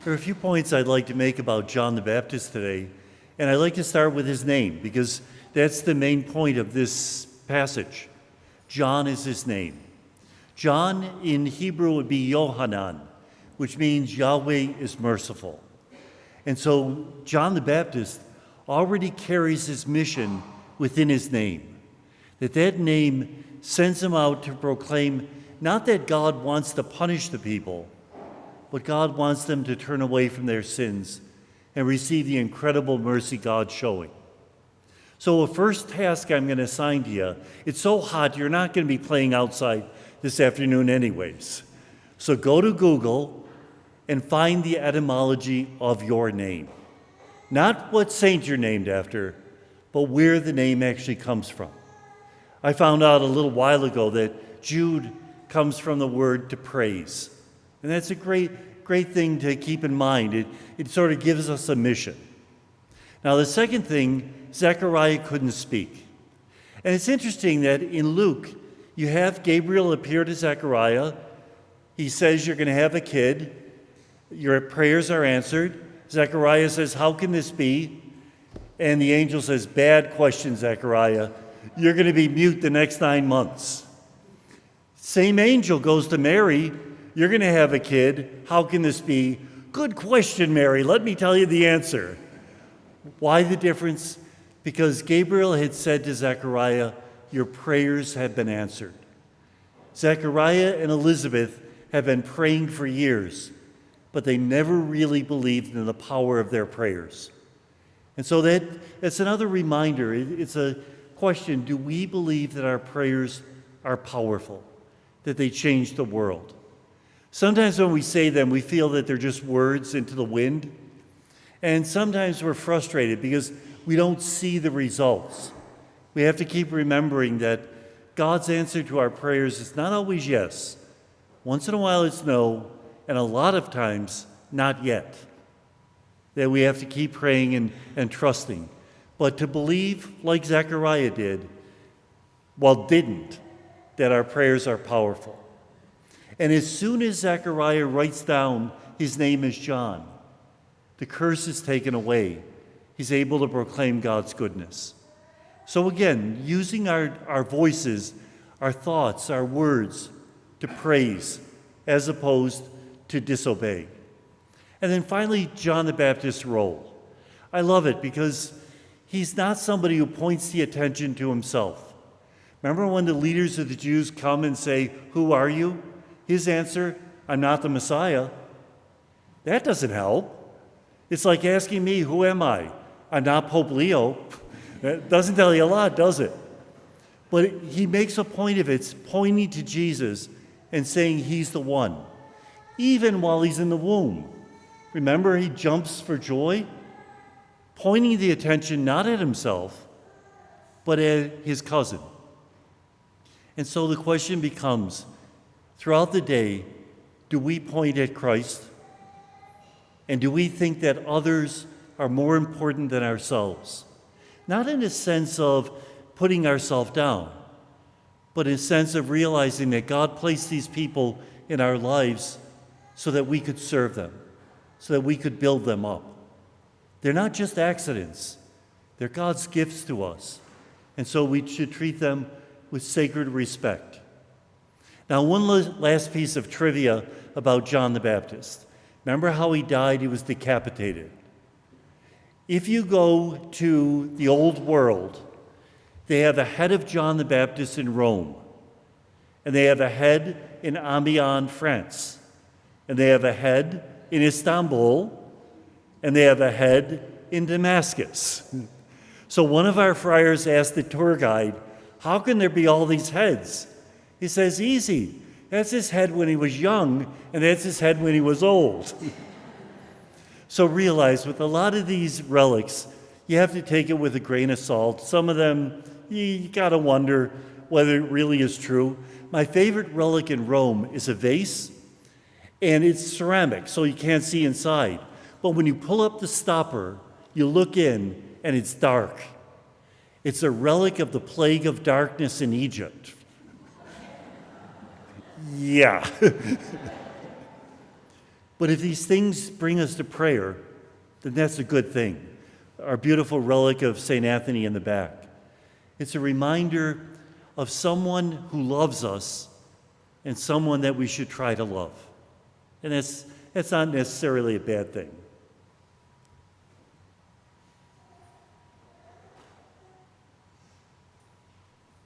There are a few points I'd like to make about John the Baptist today, and I'd like to start with his name because that's the main point of this passage. John is his name. John in Hebrew would be Yohanan, which means Yahweh is merciful. And so John the Baptist already carries his mission within his name, that name sends him out to proclaim not that God wants to punish the people, but God wants them to turn away from their sins and receive the incredible mercy God's showing. So a first task I'm going to assign to you, it's so hot you're not going to be playing outside this afternoon anyways. So go to Google and find the etymology of your name. Not what saint you're named after, but where the name actually comes from. I found out a little while ago that Jude comes from the word to praise. And that's a great thing to keep in mind. It sort of gives us a mission. Now, the second thing, Zechariah couldn't speak. And it's interesting that in Luke, you have Gabriel appear to Zechariah. He says, you're going to have a kid. Your prayers are answered. Zechariah says, how can this be? And the angel says, bad question, Zechariah. You're going to be mute the next 9 months. Same angel goes to Mary. You're going to have a kid. How can this be? Good question, Mary. Let me tell you the answer. Why the difference? Because Gabriel had said to Zechariah, your prayers have been answered. Zechariah and Elizabeth have been praying for years, but they never really believed in the power of their prayers. And so that's another reminder. It's a question, do we believe that our prayers are powerful, that they change the world? Sometimes when we say them, we feel that they're just words into the wind. And sometimes we're frustrated because we don't see the results. We have to keep remembering that God's answer to our prayers is not always yes. Once in a while it's no, and a lot of times not yet. That we have to keep praying and trusting. But to believe, like Zechariah did, didn't, that our prayers are powerful. And as soon as Zechariah writes down his name is John, the curse is taken away. He's able to proclaim God's goodness. So again, using our voices, our thoughts, our words to praise as opposed to disobey. And then finally, John the Baptist's role. I love it because he's not somebody who points the attention to himself. Remember when the leaders of the Jews come and say, who are you? His answer, I'm not the Messiah. That doesn't help. It's like asking me, who am I? I'm not Pope Leo. That doesn't tell you a lot, does it? But he makes a point of it, pointing to Jesus and saying he's the one, even while he's in the womb. Remember, he jumps for joy, pointing the attention not at himself, but at his cousin. And so the question becomes, throughout the day, do we point at Christ? And do we think that others are more important than ourselves? Not in a sense of putting ourselves down, but in a sense of realizing that God placed these people in our lives so that we could serve them, so that we could build them up. They're not just accidents. They're God's gifts to us. And so we should treat them with sacred respect. Now, one last piece of trivia about John the Baptist. Remember how he died? He was decapitated. If you go to the old world, they have a head of John the Baptist in Rome, and they have a head in Amiens, France, and they have a head in Istanbul, and they have a head in Damascus. So one of our friars asked the tour guide, how can there be all these heads? He says, easy. That's his head when he was young, and that's his head when he was old. So realize, with a lot of these relics, you have to take it with a grain of salt. Some of them, you gotta wonder whether it really is true. My favorite relic in Rome is a vase, and it's ceramic, so you can't see inside. But when you pull up the stopper, you look in, and it's dark. It's a relic of the plague of darkness in Egypt. Yeah. But if these things bring us to prayer, then that's a good thing. Our beautiful relic of St. Anthony in the back. It's a reminder of someone who loves us and someone that we should try to love. And that's not necessarily a bad thing.